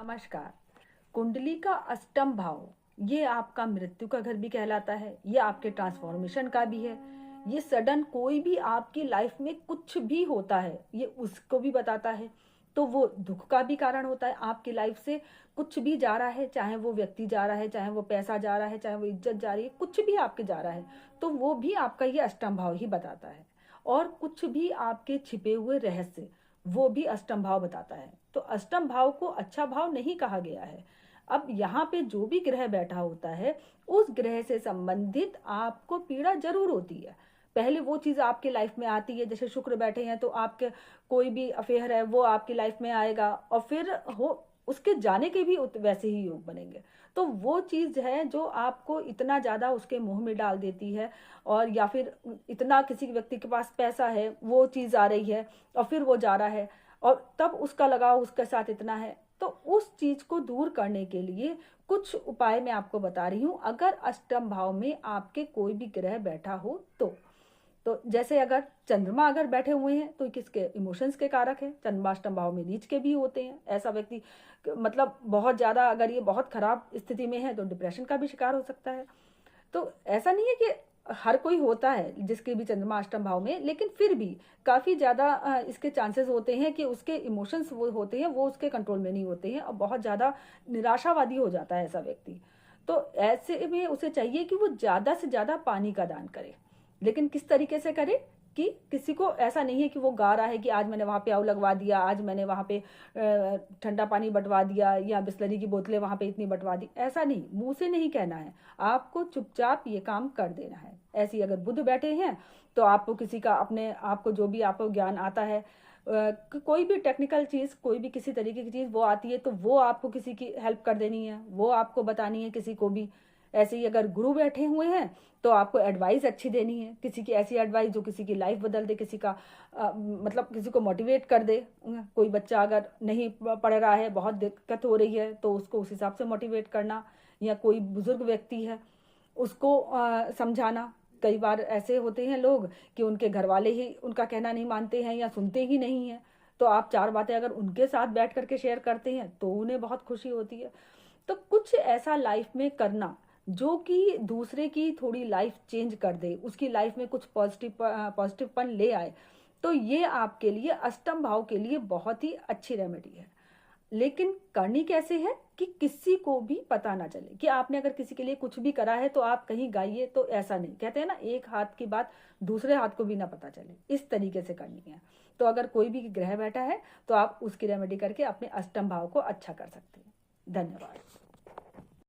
नमस्कार। कुंडली का अष्टम भाव ये आपका मृत्यु का घर भी कहलाता है, ये आपके ट्रांसफॉर्मेशन का भी है। ये सडन कोई भी आपकी लाइफ में कुछ भी होता है ये उसको भी बताता है। तो वो दुख का भी कारण होता है। आपकी लाइफ से कुछ भी जा रहा है, चाहे वो व्यक्ति जा रहा है, चाहे वो पैसा जा रहा है, चाहे वो इज्जत जा रही है, कुछ भी आपके जा रहा है तो वो भी आपका ये अष्टम भाव ही बताता है। और कुछ भी आपके छिपे हुए रहस्य वो भी अष्टम भाव बताता है। तो अष्टम भाव को अच्छा भाव नहीं कहा गया है। अब यहाँ पे जो भी ग्रह बैठा होता है उस ग्रह से संबंधित आपको पीड़ा जरूर होती है। पहले वो चीज आपकी लाइफ में आती है, जैसे शुक्र बैठे हैं तो आपके कोई भी अफेयर है वो आपकी लाइफ में आएगा और फिर हो उसके जाने के भी वैसे ही योग बनेंगे। तो वो चीज है जो आपको इतना ज्यादा उसके मुंह में डाल देती है। और या फिर इतना किसी व्यक्ति के पास पैसा है वो चीज आ रही है और फिर वो जा रहा है और तब उसका लगाव उसके साथ इतना है। तो उस चीज को दूर करने के लिए कुछ उपाय मैं आपको बता रही हूं, अगर अष्टम भाव में आपके कोई भी ग्रह बैठा हो तो जैसे अगर चंद्रमा अगर बैठे हुए हैं तो किसके इमोशंस के कारक है। चंद्रमा अष्टम भाव में नीच के भी होते हैं। ऐसा व्यक्ति मतलब बहुत ज्यादा अगर ये बहुत खराब स्थिति में है तो डिप्रेशन का भी शिकार हो सकता है। तो ऐसा नहीं है कि हर कोई होता है जिसके भी चंद्रमा अष्टम भाव में, लेकिन फिर भी काफी ज्यादा इसके चांसेस होते हैं कि उसके इमोशंस वो होते हैं वो उसके कंट्रोल में नहीं होते हैं और बहुत ज्यादा निराशावादी हो जाता है ऐसा व्यक्ति। तो ऐसे में उसे चाहिए कि वो ज्यादा से ज्यादा पानी का दान करे। लेकिन किस तरीके से करे कि किसी को ऐसा नहीं है कि वो गा रहा है कि आज मैंने वहां पे आव लगवा दिया, आज मैंने वहां पे ठंडा पानी बंटवा दिया या बिस्लरी की बोतलें वहां पे इतनी बंटवा दी, ऐसा नहीं, मुंह से नहीं कहना है। आपको चुपचाप ये काम कर देना है। ऐसे ही अगर बुध बैठे हैं तो आपको किसी का अपने आपको जो भी आपको ज्ञान आता है कोई भी टेक्निकल चीज कोई भी किसी तरीके की चीज वो आती है तो वो आपको किसी की हेल्प कर देनी है, वो आपको बतानी है किसी को भी। ऐसे ही अगर गुरु बैठे हुए हैं तो आपको एडवाइस अच्छी देनी है, किसी की ऐसी एडवाइस जो किसी की लाइफ बदल दे, किसी का मतलब किसी को मोटिवेट कर दे। कोई बच्चा अगर नहीं पढ़ रहा है, बहुत दिक्कत हो रही है तो उसको उस हिसाब से मोटिवेट करना, या कोई बुजुर्ग व्यक्ति है उसको समझाना। कई बार ऐसे होते हैं लोग कि उनके घर वाले ही उनका कहना नहीं मानते हैं या सुनते ही नहीं है, तो आप चार बातें अगर उनके साथ बैठ करके शेयर करते हैं तो उन्हें बहुत खुशी होती है। तो कुछ ऐसा लाइफ में करना जो कि दूसरे की थोड़ी लाइफ चेंज कर दे, उसकी लाइफ में कुछ पॉजिटिवपन ले आए, तो ये आपके लिए अष्टम भाव के लिए बहुत ही अच्छी रेमेडी है। लेकिन करनी कैसे है कि किसी को भी पता ना चले कि आपने अगर किसी के लिए कुछ भी करा है तो आप कहीं गाइए, तो ऐसा नहीं, कहते हैं ना एक हाथ की बात दूसरे हाथ को भी ना पता चले, इस तरीके से करनी है। तो अगर कोई भी ग्रह बैठा है तो आप उसकी रेमेडी करके अपने अष्टम भाव को अच्छा कर सकते हैं। धन्यवाद।